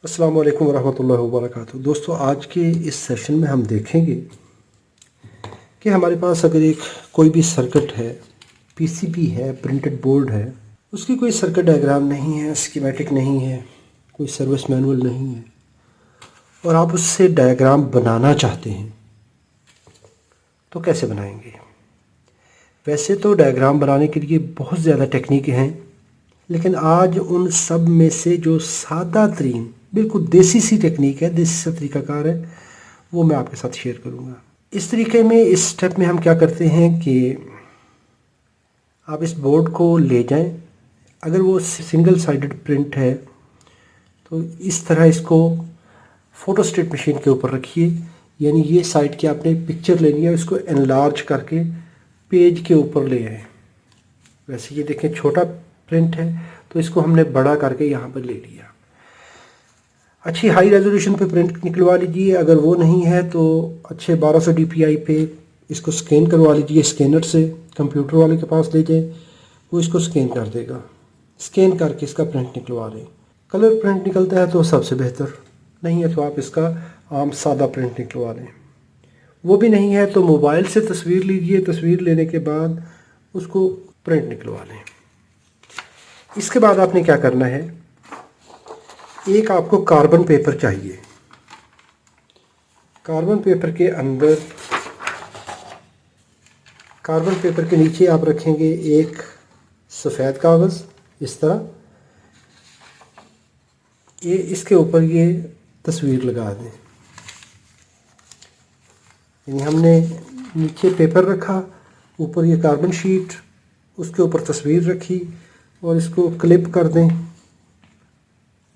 अस्सलाम वालेकुम वरहमतुल्लाहि वबरकातुहू। दोस्तों, आज के इस सेशन में हम देखेंगे कि हमारे पास अगर एक कोई भी सर्किट है, पीसीबी है, प्रिंटेड बोर्ड है, उसकी कोई सर्किट डायग्राम नहीं है, स्कीमेटिक नहीं है, कोई सर्विस मैनुअल नहीं है और आप उससे डायग्राम बनाना चाहते हैं तो कैसे बनाएंगे। वैसे तो डायग्राम बनाने के लिए बहुत ज़्यादा टेक्निक हैं, लेकिन आज उन सब में से जो सादा तरीन बिल्कुल देसी सी टेक्निक है, देसी सा तरीक़ाकार है, वो मैं आपके साथ शेयर करूँगा। इस तरीके में इस स्टेप में हम क्या करते हैं कि आप इस बोर्ड को ले जाएं। अगर वो सिंगल साइडेड प्रिंट है तो इस तरह इसको फ़ोटोस्टेट मशीन के ऊपर रखिए, यानी ये साइड की आपने पिक्चर लेनी है, उसको एनलार्ज करके पेज के ऊपर ले आए। वैसे ये देखें छोटा प्रिंट है तो इसको हमने बड़ा करके यहाँ पर ले लिया। अच्छी हाई रेजोल्यूशन पे प्रिंट निकलवा लीजिए। अगर वो नहीं है तो अच्छे 1200 DPI पे इसको स्कैन करवा लीजिए स्कैनर से। कंप्यूटर वाले के पास ले जाए, वो इसको स्कैन कर देगा। स्कैन करके इसका प्रिंट निकलवा लें। कलर प्रिंट निकलता है तो सबसे बेहतर, नहीं है तो आप इसका आम सादा प्रिंट निकलवा लें। वो भी नहीं है तो मोबाइल से तस्वीर लीजिए, तस्वीर लेने के बाद उसको प्रिंट निकलवा लें। इसके बाद आपने क्या करना है, एक आपको कार्बन पेपर चाहिए। कार्बन पेपर के अंदर, कार्बन पेपर के नीचे आप रखेंगे एक सफ़ेद कागज़ इस तरह, ये इसके ऊपर ये तस्वीर लगा दें। यानी हमने नीचे पेपर रखा, ऊपर ये कार्बन शीट, उसके ऊपर तस्वीर रखी और इसको क्लिप कर दें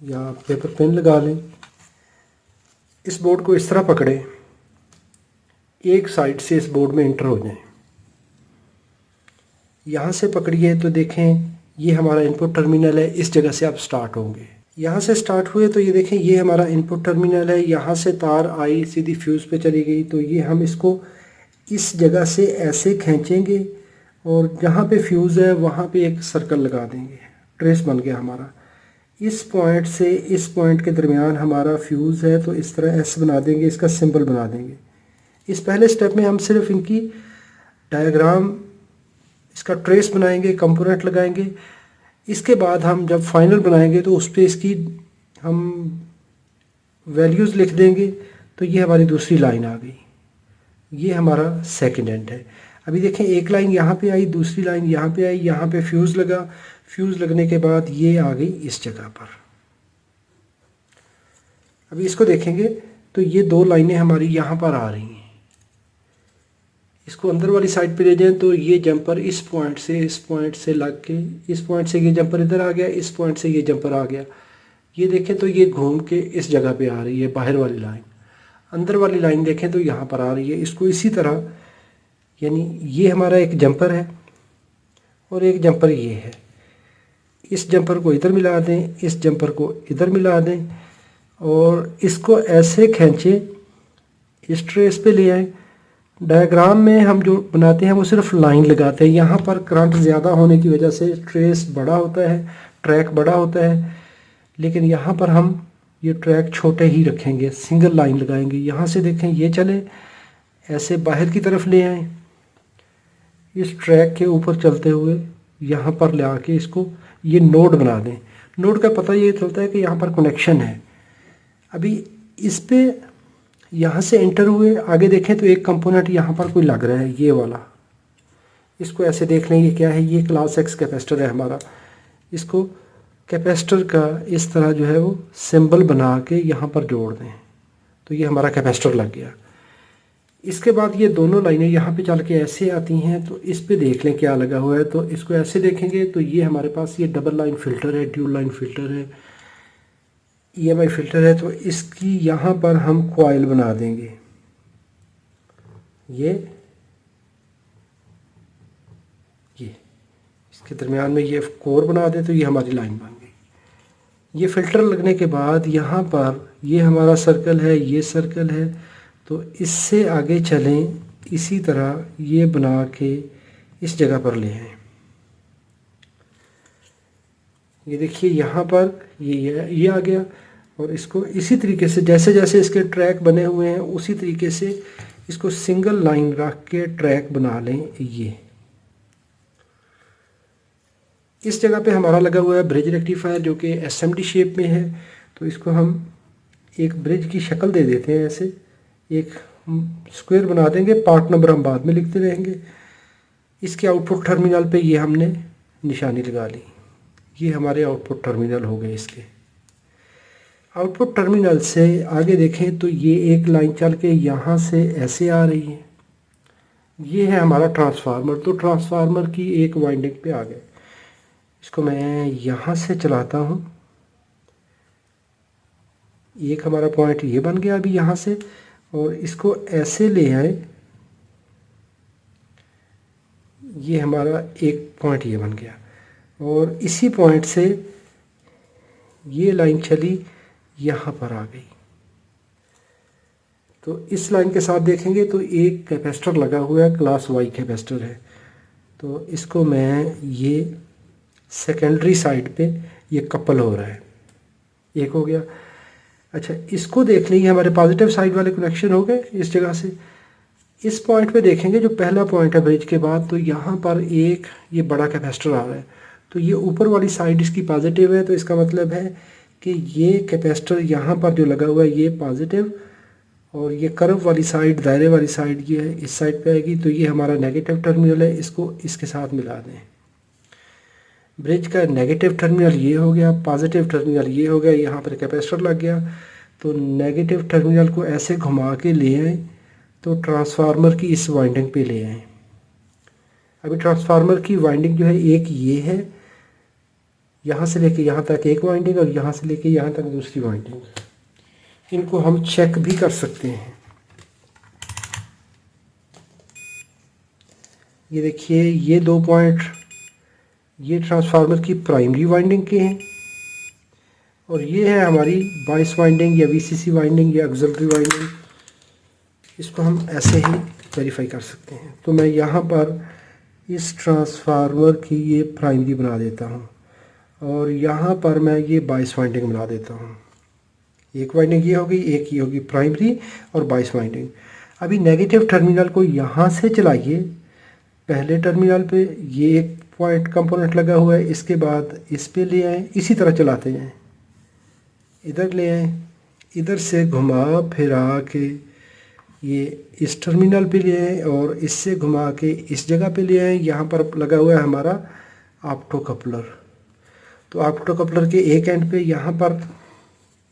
या पेपर पेन लगा लें। इस बोर्ड को इस तरह पकड़ें, एक साइड से इस बोर्ड में इंटर हो जाएं। यहाँ से पकड़िए तो देखें ये हमारा इनपुट टर्मिनल है, इस जगह से आप स्टार्ट होंगे। यहाँ से स्टार्ट हुए तो ये देखें ये हमारा इनपुट टर्मिनल है, यहाँ से तार आई सीधी फ्यूज़ पे चली गई। तो ये हम इसको इस जगह से ऐसे खींचेंगे और जहाँ पे फ्यूज़ है वहाँ पे एक सर्कल लगा देंगे। ट्रेस बन गया हमारा। इस पॉइंट से इस पॉइंट के दरमियान हमारा फ्यूज़ है तो इस तरह एस बना देंगे, इसका सिंबल बना देंगे। इस पहले स्टेप में हम सिर्फ इनकी डायग्राम, इसका ट्रेस बनाएंगे, कंपोनेंट लगाएंगे। इसके बाद हम जब फाइनल बनाएंगे तो उस पर इसकी हम वैल्यूज़ लिख देंगे। तो ये हमारी दूसरी लाइन आ गई, ये हमारा सेकंड एंड है। अभी देखें एक लाइन यहाँ पे आई, दूसरी लाइन यहाँ पे आई, यहाँ पे फ्यूज़ लगा, फ्यूज़ लगने के बाद ये आ गई इस जगह पर। अभी इसको देखेंगे तो ये दो लाइनें हमारी यहाँ पर आ रही हैं। इसको अंदर वाली साइड पे ले जाएं तो ये जंपर इस पॉइंट से लग के, इस पॉइंट से ये जंपर इधर आ गया, इस पॉइंट से ये जंपर आ गया। ये देखें तो ये घूम के इस जगह पे आ रही है बाहर वाली लाइन। अंदर वाली लाइन देखें तो यहाँ पर आ रही है। इसको इसी तरह, यानी ये हमारा एक जंपर है और एक जंपर ये है। इस जंपर को इधर मिला दें, इस जंपर को इधर मिला दें और इसको ऐसे खींचें, इस ट्रेस पे ले आएँ। डायग्राम में हम जो बनाते हैं वो सिर्फ लाइन लगाते हैं। यहाँ पर करंट ज़्यादा होने की वजह से ट्रेस बड़ा होता है, ट्रैक बड़ा होता है, लेकिन यहाँ पर हम ये ट्रैक छोटे ही रखेंगे, सिंगल लाइन लगाएंगे। यहाँ से देखें ये चले, ऐसे बाहर की तरफ ले आएँ, इस ट्रैक के ऊपर चलते हुए यहाँ पर ले आके इसको ये नोड बना दें। नोड का पता ये चलता है कि यहाँ पर कनेक्शन है। अभी इस पे यहाँ से एंटर हुए, आगे देखें तो एक कंपोनेंट यहाँ पर कोई लग रहा है, ये वाला। इसको ऐसे देख लें, ये क्या है, ये क्लास एक्स कैपेसिटर है हमारा। इसको कैपेसिटर का इस तरह जो है वो सिंबल बना के यहाँ पर जोड़ दें तो ये हमारा कैपेसिटर लग गया। इसके बाद ये दोनों लाइनें यहाँ पे चल के ऐसे आती हैं तो इस पे देख लें क्या लगा हुआ है। तो इसको ऐसे देखेंगे तो ये हमारे पास ये डबल लाइन फ़िल्टर है, ड्यूल लाइन फ़िल्टर है, EMI फ़िल्टर है। तो इसकी यहाँ पर हम कॉइल बना देंगे, ये इसके दरमियान में ये कोर बना दें तो ये हमारी लाइन बन गई। ये फ़िल्टर लगने के बाद यहाँ पर ये हमारा सर्कल है, ये सर्कल है, तो इससे आगे चलें, इसी तरह ये बना के इस जगह पर ले आएँ। ये देखिए यहाँ पर ये आ गया। और इसको इसी तरीके से जैसे जैसे इसके ट्रैक बने हुए हैं उसी तरीके से इसको सिंगल लाइन रख के ट्रैक बना लें। ये इस जगह पे हमारा लगा हुआ है ब्रिज रेक्टिफायर जो कि एसएमडी शेप में है। तो इसको हम एक ब्रिज की शक्ल दे देते हैं, ऐसे एक स्क्वायर बना देंगे। पार्ट नंबर हम बाद में लिखते रहेंगे। इसके आउटपुट टर्मिनल पे ये हमने निशानी लगा ली। ये हमारे आउटपुट टर्मिनल हो गए। इसके आउटपुट टर्मिनल से आगे देखें तो ये एक लाइन चल के यहाँ से ऐसे आ रही है। ये है हमारा ट्रांसफार्मर। तो ट्रांसफार्मर की एक वाइंडिंग पे आ गए। इसको मैं यहाँ से चलाता हूँ। एक हमारा पॉइंट ये बन गया अभी यहाँ से, और इसको ऐसे ले आए। ये हमारा एक पॉइंट ये बन गया, और इसी पॉइंट से ये लाइन चली यहाँ पर आ गई। तो इस लाइन के साथ देखेंगे तो एक कैपेसिटर लगा हुआ है, क्लास वाई कैपेसिटर है। तो इसको मैं ये सेकेंडरी साइड पे ये कपल हो रहा है, एक हो गया। अच्छा, इसको देख लीजिए, हमारे पॉजिटिव साइड वाले कनेक्शन हो गए इस जगह से। इस पॉइंट पे देखेंगे जो पहला पॉइंट है ब्रिज के बाद, तो यहाँ पर एक ये बड़ा कैपेसिटर आ रहा है। तो ये ऊपर वाली साइड इसकी पॉजिटिव है, तो इसका मतलब है कि ये कैपेसिटर यहाँ पर जो लगा हुआ है ये पॉजिटिव, और ये कर्व वाली साइड, दायरे वाली साइड ये इस साइड पे आएगी। तो ये हमारा नेगेटिव टर्मिनल है, इसको इसके साथ मिला दें। ब्रिज का नेगेटिव टर्मिनल ये हो गया, पॉजिटिव टर्मिनल ये हो गया, यहाँ पर कैपेसिटर लग गया। तो नेगेटिव टर्मिनल को ऐसे घुमा के ले आए तो ट्रांसफार्मर की इस वाइंडिंग पे ले आए। अभी ट्रांसफार्मर की वाइंडिंग जो है एक ये है, यहाँ से लेके यहाँ तक एक वाइंडिंग, और यहाँ से लेके यहाँ तक दूसरी वाइंडिंग। इनको हम चेक भी कर सकते हैं। ये देखिए, ये दो पॉइंट ये ट्रांसफार्मर की प्राइमरी वाइंडिंग के हैं, और ये है हमारी बाइस वाइंडिंग या वीसीसी वाइंडिंग या ऑक्सिलरी वाइंडिंग। इसको हम ऐसे ही वेरीफाई कर सकते हैं। तो मैं यहाँ पर इस ट्रांसफार्मर की ये प्राइमरी बना देता हूँ, और यहाँ पर मैं ये बाइस वाइंडिंग बना देता हूँ। एक वाइंडिंग ये होगी, एक ये होगी प्राइमरी और बाइस वाइंडिंग। अभी नेगेटिव टर्मिनल को यहाँ से चलाइए। पहले टर्मिनल पे ये एक पॉइंट कंपोनेंट लगा हुआ है, इसके बाद इस पे ले आए, इसी तरह चलाते हैं। इधर ले आए, इधर से घुमा फिरा के ये इस टर्मिनल पे ले आए, और इससे घुमा के इस जगह पे ले आए। यहाँ पर लगा हुआ है हमारा ऑप्टो कपलर। तो ऑप्टो कपलर के एक एंड पे यहाँ पर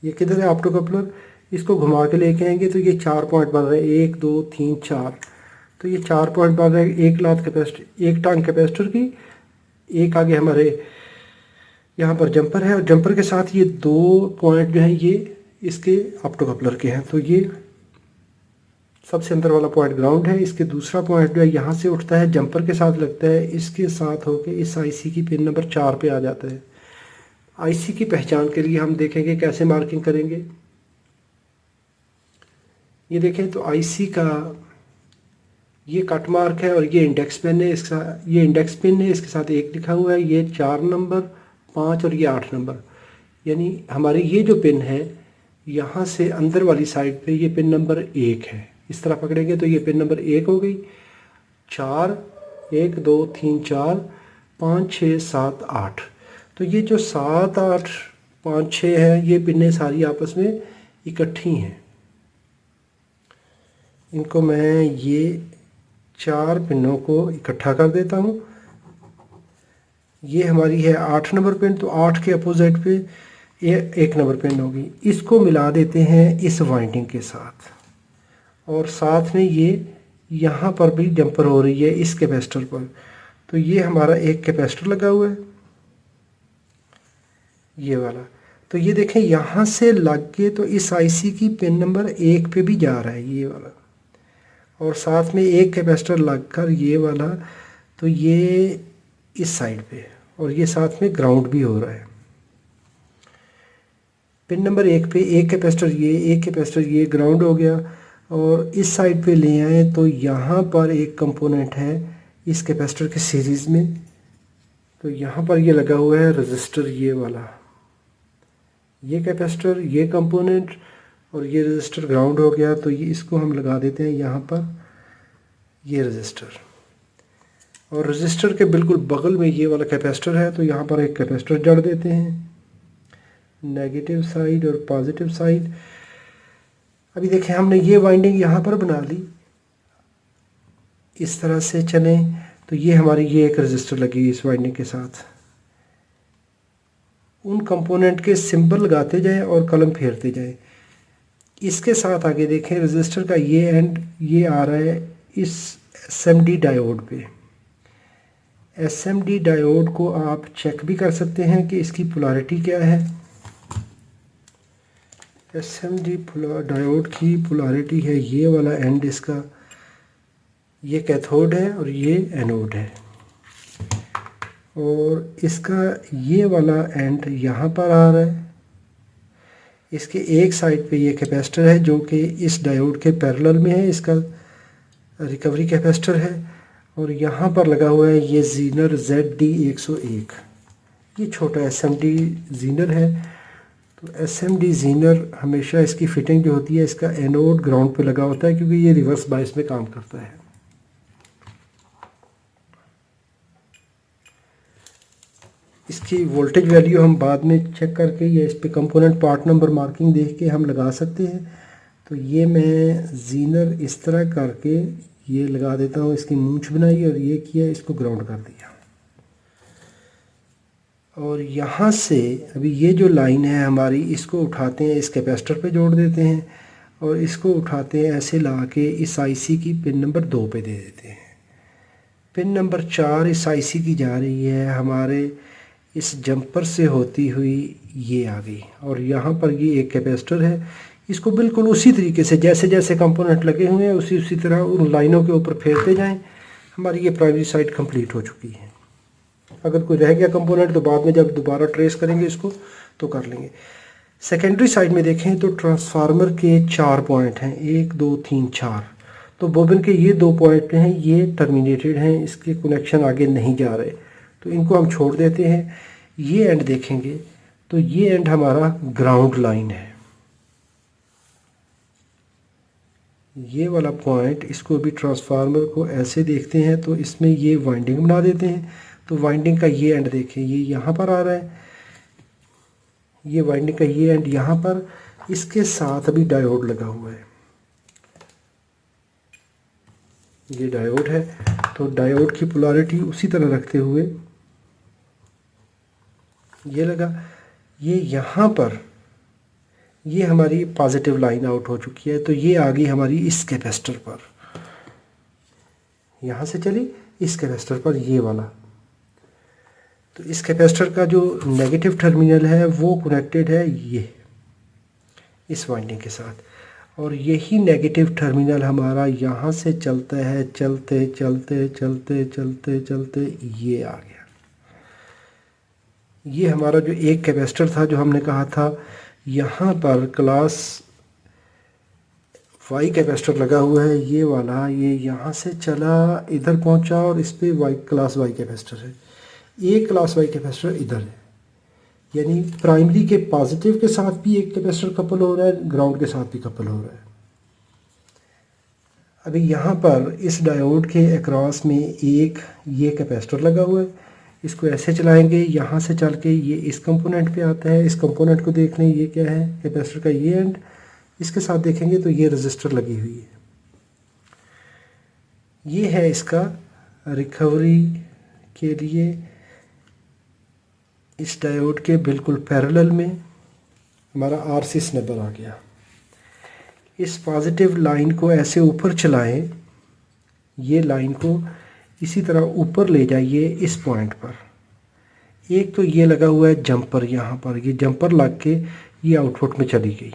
ये किधर है ऑप्टो कपलर, इसको घुमा के लेके आएंगे तो ये 4 पॉइंट बन रहे हैं, 1 2 3 4। तो ये 4 पॉइंट बन रहे हैं। एक लात कैपेसिटर, एक टांग कैपेसिटर की, एक आगे हमारे यहाँ पर जंपर है, और जंपर के साथ ये 2 पॉइंट जो हैं ये इसके ऑप्टो कपलर के हैं। तो ये सबसे अंदर वाला पॉइंट ग्राउंड है, इसके दूसरा पॉइंट जो है यहाँ से उठता है, जंपर के साथ लगता है, इसके साथ होके इस आईसी की पिन नंबर 4 पे आ जाता है। आईसी की पहचान के लिए हम देखेंगे कैसे मार्किंग करेंगे। ये देखें तो आईसी का ये कट मार्क है, और ये इंडेक्स पिन है, इसका ये इंडेक्स पिन है, इसके साथ 1 लिखा हुआ है। ये 4 नंबर, 5 और ये 8 नंबर, यानी हमारे ये जो पिन है यहाँ से अंदर वाली साइड पे ये पिन नंबर 1 है। इस तरह पकड़ेंगे तो ये पिन नंबर 1 हो गई। 4 1 2 3 4 5 6 7 8। तो ये जो 7 8 5 6 है, ये पिनें सारी आपस में इकट्ठी हैं। इनको मैं ये 4 पिनों को इकट्ठा कर देता हूँ। ये हमारी है 8 नंबर पिन, तो 8 के अपोजिट पे ये 1 नंबर पिन होगी। इसको मिला देते हैं इस वाइंडिंग के साथ, और साथ में ये यहाँ पर भी जंपर हो रही है इस कैपेसिटर पर। तो ये हमारा एक कैपेसिटर लगा हुआ है, ये वाला। तो ये देखें यहाँ से लग के तो इस आईसी की पिन नंबर 1 पे भी जा रहा है ये वाला, और साथ में एक कैपेसिटर लगकर ये वाला, तो ये इस साइड पे, और ये साथ में ग्राउंड भी हो रहा है। पिन नंबर 1 पे एक कैपेसिटर ये, एक कैपेसिटर ये, ग्राउंड हो गया। और इस साइड पे ले आए तो यहाँ पर एक कंपोनेंट है इस कैपेसिटर के सीरीज़ में। तो यहाँ पर ये लगा हुआ है रजिस्टर, ये वाला, ये कैपेसिटर, ये कंपोनेंट और ये रजिस्टर ग्राउंड हो गया। तो ये इसको हम लगा देते हैं यहाँ पर, ये रजिस्टर, और रजिस्टर के बिल्कुल बगल में ये वाला कैपेसिटर है। तो यहाँ पर एक कैपेसिटर जोड़ देते हैं, नेगेटिव साइड और पॉजिटिव साइड। अभी देखें हमने ये वाइंडिंग यहाँ पर बना ली, इस तरह से चलें तो ये हमारी ये एक रजिस्टर लगी इस वाइंडिंग के साथ। उन कंपोनेंट के सिंबल लगाते जाएं और कलम फेरते जाएं। इसके साथ आगे देखें रजिस्टर का ये एंड ये आ रहा है इस एसएमडी डायोड पे। एसएमडी डायोड को आप चेक भी कर सकते हैं कि इसकी पोलैरिटी क्या है। एसएमडी डायोड की पोलैरिटी है ये वाला एंड, इसका ये कैथोड है और ये एनोड है, और इसका ये वाला एंड यहाँ पर आ रहा है। इसके एक साइड पे ये कैपेसिटर है जो कि इस डायोड के पैरेलल में है, इसका रिकवरी कैपेसिटर है, और यहाँ पर लगा हुआ है ये जीनर ZD101। ये छोटा SMD जीनर है। तो SMD जीनर हमेशा इसकी फिटिंग जो होती है, इसका एनोड ग्राउंड पे लगा होता है क्योंकि ये रिवर्स बायस में काम करता है। इसकी वोल्टेज वैल्यू हम बाद में चेक करके या इस पे कंपोनेंट पार्ट नंबर मार्किंग देख के हम लगा सकते हैं। तो ये मैं जीनर इस तरह करके ये लगा देता हूँ, इसकी मूंछ बनाई और ये किया, इसको ग्राउंड कर दिया। और यहाँ से अभी ये जो लाइन है हमारी, इसको उठाते हैं, इस कैपेसिटर पे जोड़ देते हैं और इसको उठाते हैं ऐसे ला के इस IC की पिन नंबर 2 पे दे देते हैं। पिन नंबर 4 इस IC की जा रही है हमारे इस जंपर से होती हुई, ये आ गई, और यहाँ पर ये एक कैपेसिटर है। इसको बिल्कुल उसी तरीके से जैसे जैसे कंपोनेंट लगे हुए हैं उसी तरह उन लाइनों के ऊपर फेरते जाएं। हमारी ये प्राइमरी साइड कंप्लीट हो चुकी है। अगर कोई रह गया कंपोनेंट तो बाद में जब दोबारा ट्रेस करेंगे इसको तो कर लेंगे। सेकेंडरी साइड में देखें तो ट्रांसफार्मर के 4 पॉइंट हैं, 1 2 3 4। तो बोबिन के ये 2 पॉइंट हैं, ये टर्मिनेटेड हैं, इसके कनेक्शन आगे नहीं जा रहे, तो इनको हम छोड़ देते हैं। ये एंड देखेंगे तो ये एंड हमारा ग्राउंड लाइन है। ये वाला पॉइंट, इसको भी ट्रांसफार्मर को ऐसे देखते हैं तो इसमें ये वाइंडिंग बना देते हैं। तो वाइंडिंग का ये एंड देखें, ये यहाँ पर आ रहा है, ये वाइंडिंग का ये एंड यहाँ पर, इसके साथ अभी डायोड लगा हुआ है, ये डायोड है। तो डायोड की पोलैरिटी उसी तरह रखते हुए ये लगा, ये यहाँ पर ये हमारी पॉजिटिव लाइन आउट हो चुकी है। तो ये आ गई हमारी इस कैपेसिटर पर, यहाँ से चली इस कैपेसिटर पर ये वाला। तो इस कैपेसिटर का जो नेगेटिव टर्मिनल है वो कनेक्टेड है ये इस वाइंडिंग के साथ, और यही नेगेटिव टर्मिनल हमारा यहाँ से चलता है, चलते चलते चलते चलते चलते ये आ गया। ये हमारा जो एक कैपेसिटर था जो हमने कहा था यहाँ पर क्लास वाई कैपेसिटर लगा हुआ है, ये वाला, ये यहाँ से चला इधर पहुँचा और इस पे क्लास वाई कैपेसिटर है। एक क्लास वाई कैपेसिटर इधर है, यानी प्राइमरी के पॉजिटिव के साथ भी एक कैपेसिटर कपल हो रहा है, ग्राउंड के साथ भी कपल हो रहा है। अभी यहाँ पर इस डायोड के अक्रॉस में एक ये कैपेसिटर लगा हुआ है, इसको ऐसे चलाएंगे, यहाँ से चल के ये इस कंपोनेंट पे आता है। इस कंपोनेंट को देख लें, ये क्या है, कैपेसिटर का ये एंड, इसके साथ देखेंगे तो ये रजिस्टर लगी हुई है। ये है इसका रिकवरी के लिए, इस डायोड के बिल्कुल पैरेलल में हमारा RC स्नैपर आ गया। इस पॉजिटिव लाइन को ऐसे ऊपर चलाएं, ये लाइन को इसी तरह ऊपर ले जाइए इस पॉइंट पर। एक तो ये लगा हुआ है जंपर, यहाँ पर ये जंपर लग के ये आउटपुट में चली गई,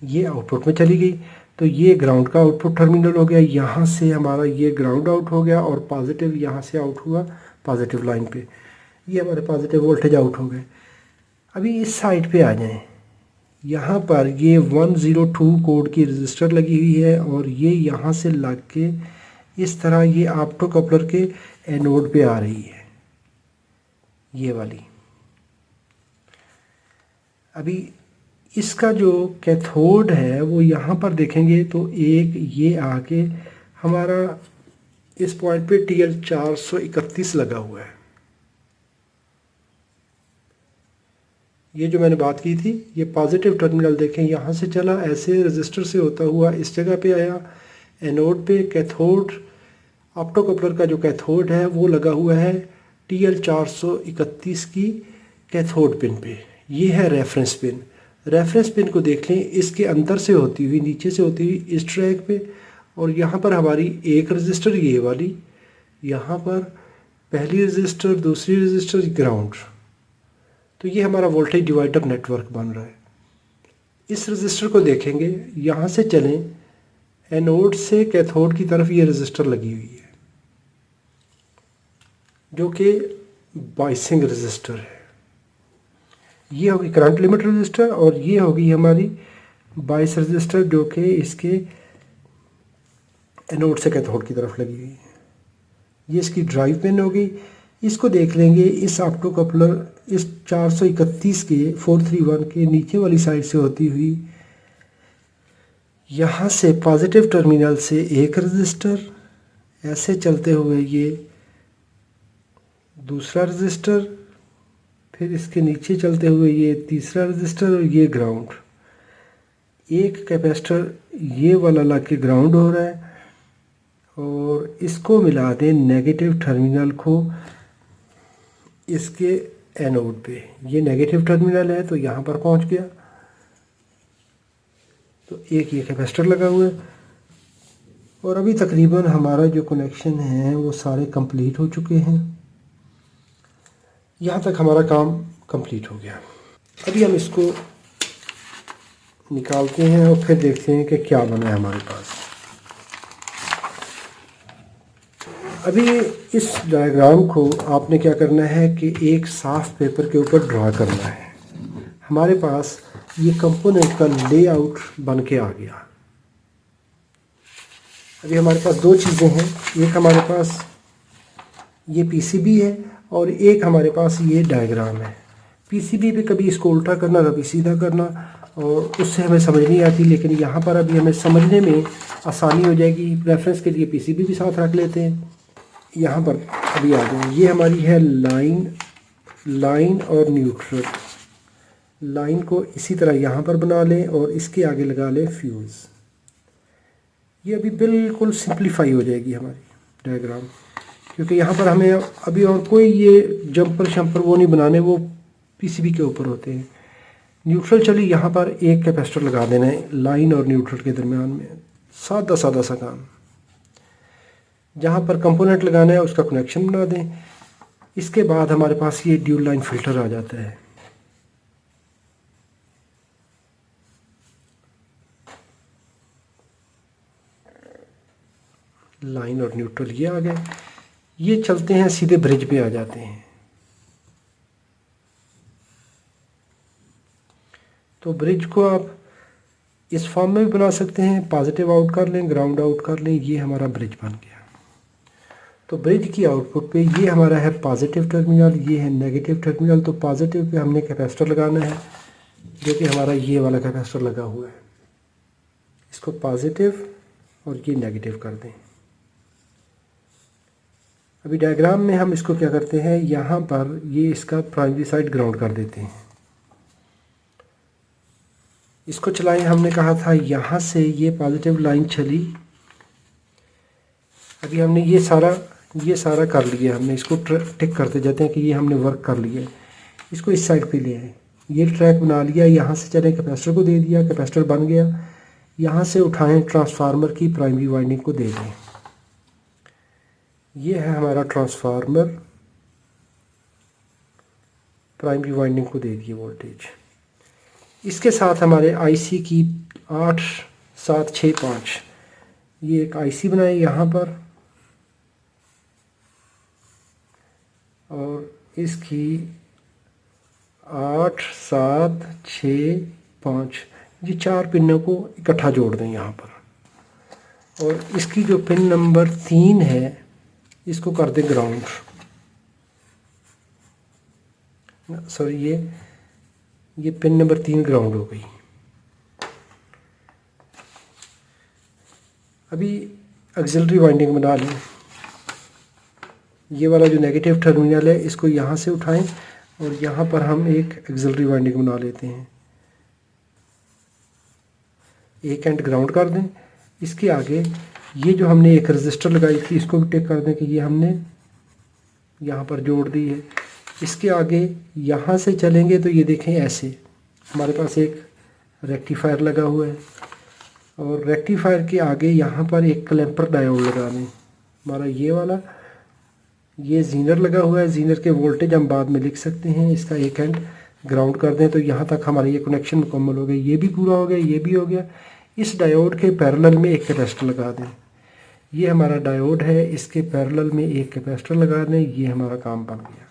ये आउटपुट में चली गई। तो ये ग्राउंड का आउटपुट टर्मिनल हो गया, यहाँ से हमारा ये ग्राउंड आउट हो गया और पॉजिटिव यहाँ से आउट हुआ पॉजिटिव लाइन पे, ये हमारे पॉजिटिव वोल्टेज आउट हो गए। अभी इस साइड पे आ जाएं, यहाँ पर ये 102 कोड की रजिस्टर लगी हुई है और ये यहाँ से लग के इस तरह ये ऑप्टो कपलर के एनोड पे आ रही है, ये वाली। अभी इसका जो कैथोड है वो यहाँ पर देखेंगे तो एक ये आके हमारा इस पॉइंट पे TL431 लगा हुआ है। ये जो मैंने बात की थी, ये पॉजिटिव टर्मिनल देखें यहाँ से चला, ऐसे रजिस्टर से होता हुआ इस जगह पे आया, एनोड पे कैथोड, ऑप्टोकपलर का जो कैथोड है वो लगा हुआ है TL431 की कैथोड पिन पे। ये है रेफरेंस पिन। रेफरेंस पिन को देख लें, इसके अंदर से होती हुई, नीचे से होती हुई इस ट्रैक पे, और यहाँ पर हमारी एक रजिस्टर ये वाली, यहाँ पर पहली रजिस्टर, दूसरी रजिस्टर, ग्राउंड। तो ये हमारा वोल्टेज डिवाइडर नेटवर्क बन रहा है। इस रजिस्टर को देखेंगे, यहाँ से चलें, एनोड से कैथोड की तरफ ये रजिस्टर लगी हुई है जो कि बाइसिंग रजिस्टर है। ये होगी करंट लिमिट रजिस्टर और ये होगी हमारी बाइस रजिस्टर जो कि इसके एनोड से कैथोड की तरफ लगी हुई है। ये इसकी ड्राइव पिन होगी। इसको देख लेंगे, इस ऑप्टोकपलर इस 431 के 431 के नीचे वाली साइड से होती हुई यहाँ से पॉजिटिव टर्मिनल से एक रजिस्टर, ऐसे चलते हुए ये दूसरा रजिस्टर, फिर इसके नीचे चलते हुए ये तीसरा रजिस्टर और ये ग्राउंड। एक कैपेसिटर ये वाला लग के ग्राउंड हो रहा है और इसको मिला दें नेगेटिव टर्मिनल को इसके एनोड पे। ये नेगेटिव टर्मिनल है तो यहाँ पर पहुँच गया। तो एक ये कैपेसिटर लगा हुआ है और अभी तकरीबन हमारा जो कनेक्शन है वो सारे कंप्लीट हो चुके हैं। यहाँ तक हमारा काम कंप्लीट हो गया। अभी हम इसको निकालते हैं और फिर देखते हैं कि क्या बना है हमारे पास। अभी इस डायग्राम को आपने क्या करना है कि एक साफ पेपर के ऊपर ड्रा करना है। हमारे पास ये कंपोनेंट का लेआउट बन के आ गया। अभी हमारे पास दो चीज़ें हैं, एक हमारे पास ये पीसीबी है और एक हमारे पास ये डायग्राम है। पीसीबी पे कभी इसको उल्टा करना, कभी सीधा करना, और उससे हमें समझ नहीं आती, लेकिन यहाँ पर अभी हमें समझने में आसानी हो जाएगी। रेफरेंस के लिए पीसीबी भी साथ रख लेते हैं। यहाँ पर अभी आ जाए, ये हमारी है लाइन और न्यूट्रल। लाइन को इसी तरह यहाँ पर बना लें और इसके आगे लगा लें फ्यूज़। ये अभी बिल्कुल सिंप्लीफाई हो जाएगी हमारी डायग्राम, क्योंकि यहाँ पर हमें अभी और कोई ये जंपर शंपर वो नहीं बनाने, वो पीसीबी के ऊपर होते हैं। न्यूट्रल चलिए यहाँ पर एक कैपेसिटर लगा देना है लाइन और न्यूट्रल के दरमियान में, सादा सादा सा काम। जहाँ पर कंपोनेंट लगाना है उसका कनेक्शन बना दें। इसके बाद हमारे पास ये ड्यूल लाइन फिल्टर आ जाता है। लाइन और न्यूट्रल ये आ गए। ये चलते हैं सीधे ब्रिज पे आ जाते हैं। तो ब्रिज को आप इस फॉर्म में भी बना सकते हैं, पॉजिटिव आउट कर लें, ग्राउंड आउट कर लें, ये हमारा ब्रिज बन गया। तो ब्रिज की आउटपुट पे ये हमारा है पॉजिटिव टर्मिनल, ये है नेगेटिव टर्मिनल। तो पॉजिटिव पे हमने कैपेसिटर लगाना है जो कि हमारा ये वाला कैपेसिटर लगा हुआ है। इसको पॉजिटिव और ये नेगेटिव कर दें। अभी डायग्राम में हम इसको क्या करते हैं, यहाँ पर ये इसका प्राइमरी साइड ग्राउंड कर देते हैं। इसको चलाएं, हमने कहा था यहाँ से ये पॉजिटिव लाइन चली। अभी हमने ये सारा कर लिया। हमने इसको टिक करते जाते हैं कि ये हमने वर्क कर लिया। इसको इस साइड पे ले आए, ये ट्रैक बना लिया। यहाँ से चले कैपेसिटर को दे दिया, कैपेसिटर बन गया। यहाँ से उठाएं, ट्रांसफार्मर की प्राइमरी वाइंडिंग को दे दें। ये है हमारा ट्रांसफार्मर, प्राइमरी वाइंडिंग को दे दिए वोल्टेज। इसके साथ हमारे आईसी की 8765 ये एक आईसी बनाई यहाँ पर, और इसकी 8765 ये 4 पिनों को इकट्ठा जोड़ दें यहाँ पर। और इसकी जो पिन नंबर 3 है इसको कर दें ग्राउंड। सॉरी, ये ये पिन नंबर 3 ग्राउंड हो गई। अभी ऑक्सिलरी वाइंडिंग बना लें। ये वाला जो नेगेटिव टर्मिनल है इसको यहाँ से उठाएं और यहाँ पर हम एक ऑक्सिलरी वाइंडिंग बना लेते हैं। एक एंड ग्राउंड कर दें। इसके आगे ये जो हमने एक रजिस्टर लगाई थी इसको भी टिक कर दें कि ये हमने यहाँ पर जोड़ दी है। इसके आगे यहाँ से चलेंगे तो ये देखें ऐसे हमारे पास एक रेक्टिफायर लगा हुआ है और रेक्टिफायर के आगे यहाँ पर एक क्लैंपर डायोड लगा दें। हमारा ये वाला ये जीनर लगा हुआ है। जीनर के वोल्टेज हम बाद में लिख सकते हैं। इसका एक एंड ग्राउंड कर दें तो यहाँ तक हमारा ये कनेक्शन मुकम्मल हो गया। ये भी पूरा हो गया, ये भी हो गया। इस डायोड के पैरेलल में एक कैपेसिटर लगा दें। ये हमारा डायोड है, इसके पैरेलल में एक कैपेसिटर लगा दें। ये हमारा काम बन गया।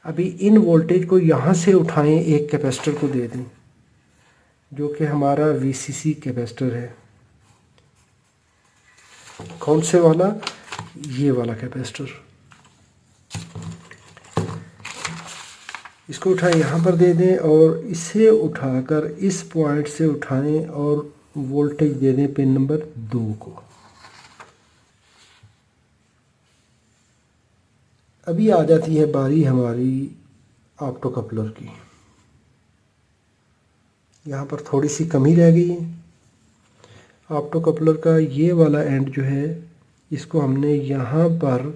अभी इन वोल्टेज को यहाँ से उठाएं, एक कैपेसिटर को दे दें जो कि हमारा VCC कैपेसिटर है। कौन से वाला? ये वाला कैपेसिटर। इसको उठाएं, यहाँ पर दे दें और इसे उठाकर इस पॉइंट से उठाएं और वोल्टेज दे दें पिन नंबर 2 को। अभी आ जाती है बारी हमारी ऑप्टो कपलर की। यहाँ पर थोड़ी सी कमी रह गई है। ऑप्टो कपलर का ये वाला एंड जो है इसको हमने यहाँ पर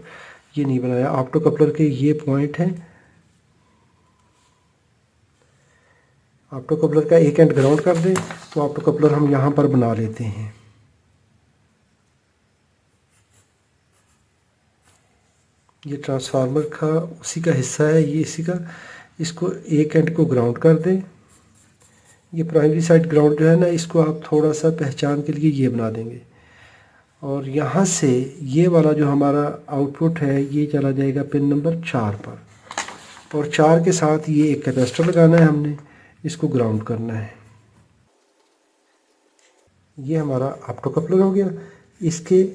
ये नहीं बनाया। ऑप्टो कपलर के ये पॉइंट है। ऑप्टो कपलर का एक एंड ग्राउंड कर दें तो ऑप्टो कपलर हम यहाँ पर बना लेते हैं। ये ट्रांसफार्मर का उसी का हिस्सा है, ये इसी का। इसको एक एंड को ग्राउंड कर दें। ये प्राइमरी साइड ग्राउंड जो है ना, इसको आप थोड़ा सा पहचान के लिए ये बना देंगे और यहाँ से ये वाला जो हमारा आउटपुट है ये चला जाएगा पिन नंबर 4 पर और 4 के साथ ये एक कैपेसिटर लगाना है हमने, इसको ग्राउंड करना है। ये हमारा ऑप्टो कपलर हो गया। इसके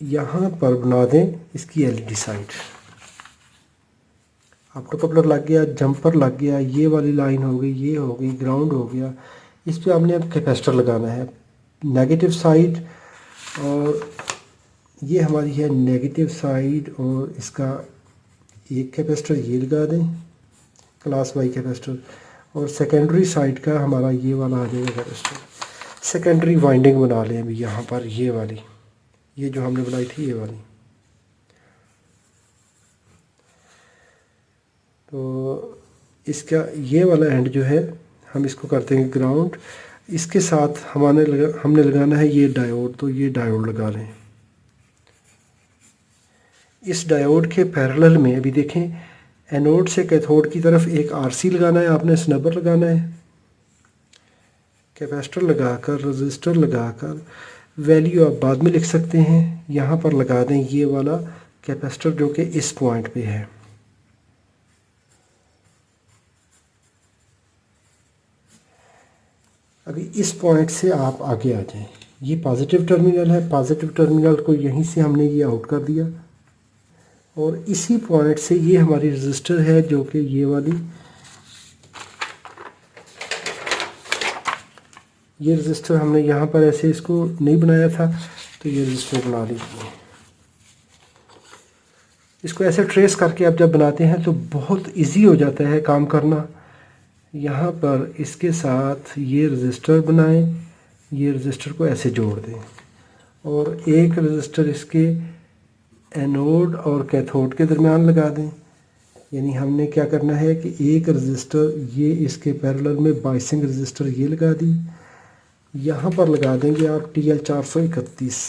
यहाँ पर बना दें इसकी LED साइड। ऑप्टो कपलर लग गया, जंपर लग गया, ये वाली लाइन हो गई, ये हो गई, ग्राउंड हो गया। इस पे हमने अब कैपेसिटर लगाना है नेगेटिव साइड और ये हमारी है नेगेटिव साइड और इसका एक कैपेसिटर ये लगा दें क्लास वाई कैपेसिटर और सेकेंडरी साइड का हमारा ये वाला आ जाएगा कैपेसिटर। सेकेंडरी वाइंडिंग बना लें अभी यहाँ पर ये वाली, ये जो हमने बनाई थी ये वाली। तो इसका ये वाला एंड जो है हम इसको करते हैं ग्राउंड। इसके साथ हमने लगाना है ये डायोड, तो ये डायोड लगा लें। इस डायोड के पैरेलल में अभी देखें एनोड से कैथोड की तरफ एक RC लगाना है, आपने स्नबर लगाना है। कैपेसिटर लगाकर रजिस्टर लगाकर वैल्यू आप बाद में लिख सकते हैं। यहाँ पर लगा दें ये वाला कैपेसिटर जो कि इस पॉइंट पे है। अभी इस पॉइंट से आप आगे आ जाएं। ये पॉजिटिव टर्मिनल है, पॉजिटिव टर्मिनल को यहीं से हमने ये आउट कर दिया और इसी पॉइंट से ये हमारी रजिस्टर है जो कि ये वाली, ये रजिस्टर हमने यहाँ पर ऐसे इसको नहीं बनाया था तो ये रजिस्टर बना लीजिए। इसको ऐसे ट्रेस करके आप जब बनाते हैं तो बहुत इजी हो जाता है काम करना। यहाँ पर इसके साथ ये रजिस्टर बनाएं, ये रजिस्टर को ऐसे जोड़ दें और एक रजिस्टर इसके एनोड और कैथोड के दरमियान लगा दें। यानी हमने क्या करना है कि एक रजिस्टर ये इसके पैरेलल में बाइसिंग रजिस्टर ये लगा दी। यहाँ पर लगा देंगे आप TL431।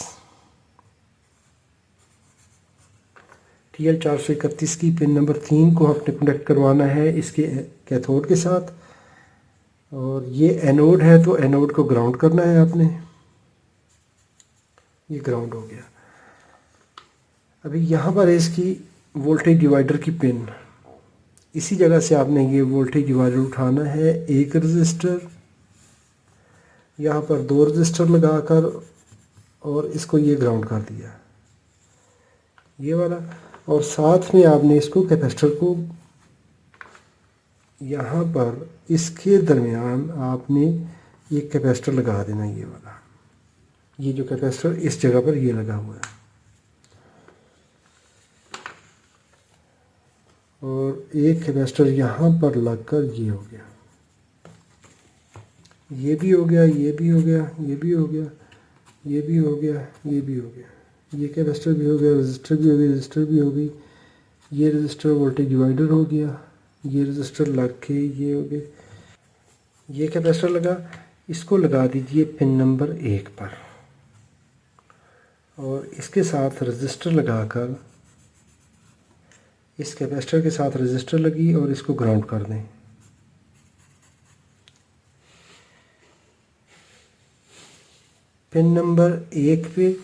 TL431 की पिन नंबर 3 को हमने कनेक्ट करवाना है इसके कैथोड के साथ और ये एनोड है तो एनोड को ग्राउंड करना है आपने। ये ग्राउंड हो गया। अभी यहाँ पर है इसकी वोल्टेज डिवाइडर की पिन। इसी जगह से आपने ये वोल्टेज डिवाइडर उठाना है। एक रजिस्टर, यहाँ पर 2 रजिस्टर लगाकर और इसको ये ग्राउंड कर दिया ये वाला और साथ में आपने इसको कैपेसिटर को यहाँ पर इसके दरमियान आपने एक कैपेसिटर लगा देना, ये वाला, ये जो कैपेसिटर इस जगह पर ये लगा हुआ है, और एक कैपेसिटर यहाँ पर लगकर ये हो गया, ये भी हो गया, ये भी हो गया, ये भी हो गया, ये भी हो गया, ये भी हो गया, ये कैपेसिटर भी हो गया, रजिस्टर भी हो गई, रजिस्टर भी हो गई, ये रजिस्टर वोल्टेज डिवाइडर हो गया, ये रजिस्टर लग के ये हो गए, ये कैपेसिटर लगा, इसको लगा दीजिए पिन नंबर 1 पर, और इसके साथ रजिस्टर लगाकर, इस कैपेसिटर के साथ रजिस्टर लगी और इसको ग्राउंड कर दें। पिन नंबर 1 पे,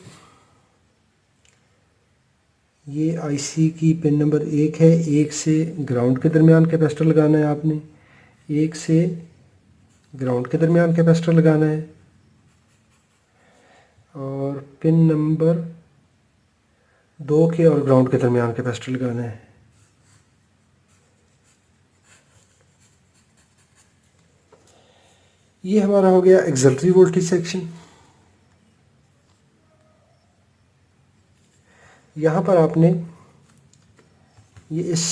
ये आईसी की पिन नंबर 1 है, 1 से ग्राउंड के दरमियान कैपेसिटर लगाना है आपने, 1 से ग्राउंड के दरमियान कैपेसिटर लगाना है, और पिन नंबर 2 के और ग्राउंड के दरमियान कैपेसिटर लगाना है। ये हमारा हो गया एक्सिलरी वोल्टेज सेक्शन। यहाँ पर आपने ये इस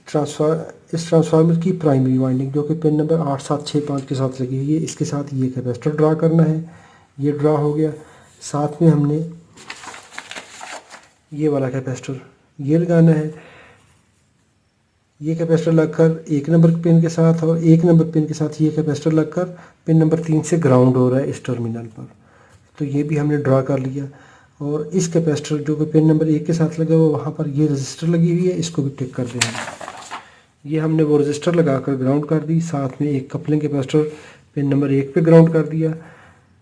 ट्रांसफार्मर की प्राइमरी वाइंडिंग जो कि पिन नंबर 8, 7, 6, 5 के साथ लगी हुई है, इसके साथ ये कैपेसिटर ड्रा करना है। ये ड्रा हो गया, साथ में हमने ये वाला कैपेसिटर ये लगाना है। ये कैपेसिटर लगकर 1 नंबर पिन के साथ और 1 नंबर पिन के साथ ये कैपेसिटर लगकर पिन नंबर 3 से ग्राउंड हो रहा है इस टर्मिनल पर, तो ये भी हमने ड्रा कर लिया। और इस कैपेसिटर जो कि पिन नंबर 1 के साथ लगा हुआ, वहाँ पर ये रजिस्टर लगी हुई है, इसको भी टिक कर देना। ये हमने वो रजिस्टर लगाकर ग्राउंड कर दी, साथ में एक कपलिंग कैपेसिटर पिन नंबर 1 पे ग्राउंड कर दिया,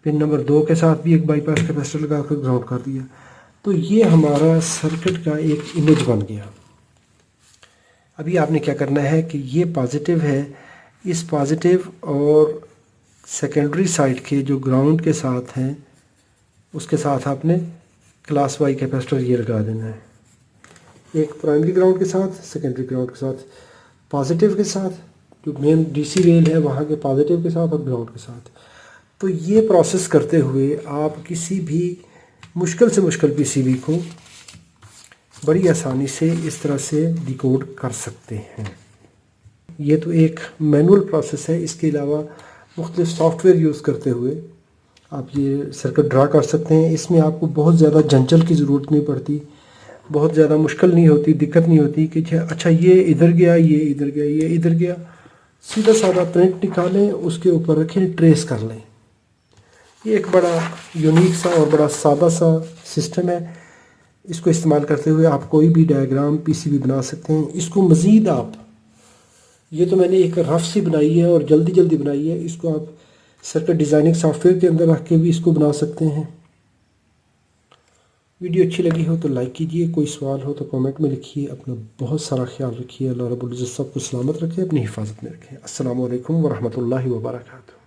पिन नंबर 2 के साथ भी एक बाईपास कैपेसिटर लगाकर ग्राउंड कर दिया। तो ये हमारा सर्किट का एक इमेज बन गया। अभी आपने क्या करना है कि ये पॉजिटिव है, इस पॉजिटिव और सेकेंडरी साइड के जो ग्राउंड के साथ हैं उसके साथ आपने क्लास वाई कैपेसिटर ये लगा देना है, एक प्राइमरी ग्राउंड के साथ, सेकेंडरी ग्राउंड के साथ, पॉजिटिव के साथ, जो मेन डीसी रेल है वहाँ के पॉजिटिव के साथ और ग्राउंड के साथ। तो ये प्रोसेस करते हुए आप किसी भी मुश्किल से मुश्किल पीसीबी को बड़ी आसानी से इस तरह से डिकोड कर सकते हैं। ये तो एक मैनुअल प्रोसेस है, इसके अलावा मुख्तलिफ सॉफ्टवेयर यूज़ करते हुए आप ये सर्किट ड्रा कर सकते हैं। इसमें आपको बहुत ज़्यादा जंजल की ज़रूरत नहीं पड़ती, बहुत ज़्यादा मुश्किल नहीं होती, दिक्कत नहीं होती कि अच्छा ये इधर गया, ये इधर गया, ये इधर गया। सीधा साधा प्रिंट निकालें, उसके ऊपर रखें, ट्रेस कर लें। ये एक बड़ा यूनिक सा और बड़ा सादा सा सिस्टम है। इसको इस्तेमाल करते हुए आप कोई भी डायग्राम पीसीबी बना सकते हैं। इसको मज़ीद आप, ये तो मैंने एक रफ सी बनाई है और जल्दी जल्दी बनाई है, इसको आप सर्किट डिज़ाइनिंग सॉफ्टवेयर के अंदर रख के भी इसको बना सकते हैं। वीडियो अच्छी लगी हो तो लाइक कीजिए, कोई सवाल हो तो कमेंट में लिखिए। अपना बहुत सारा ख्याल रखिए। अल्लाह रब्बुल इज़्ज़त सबको सलामत रखे, अपनी हिफाजत में रखें। अस्सलामु अलैकुम वरहमतुल्लाहि वबरकातुहू।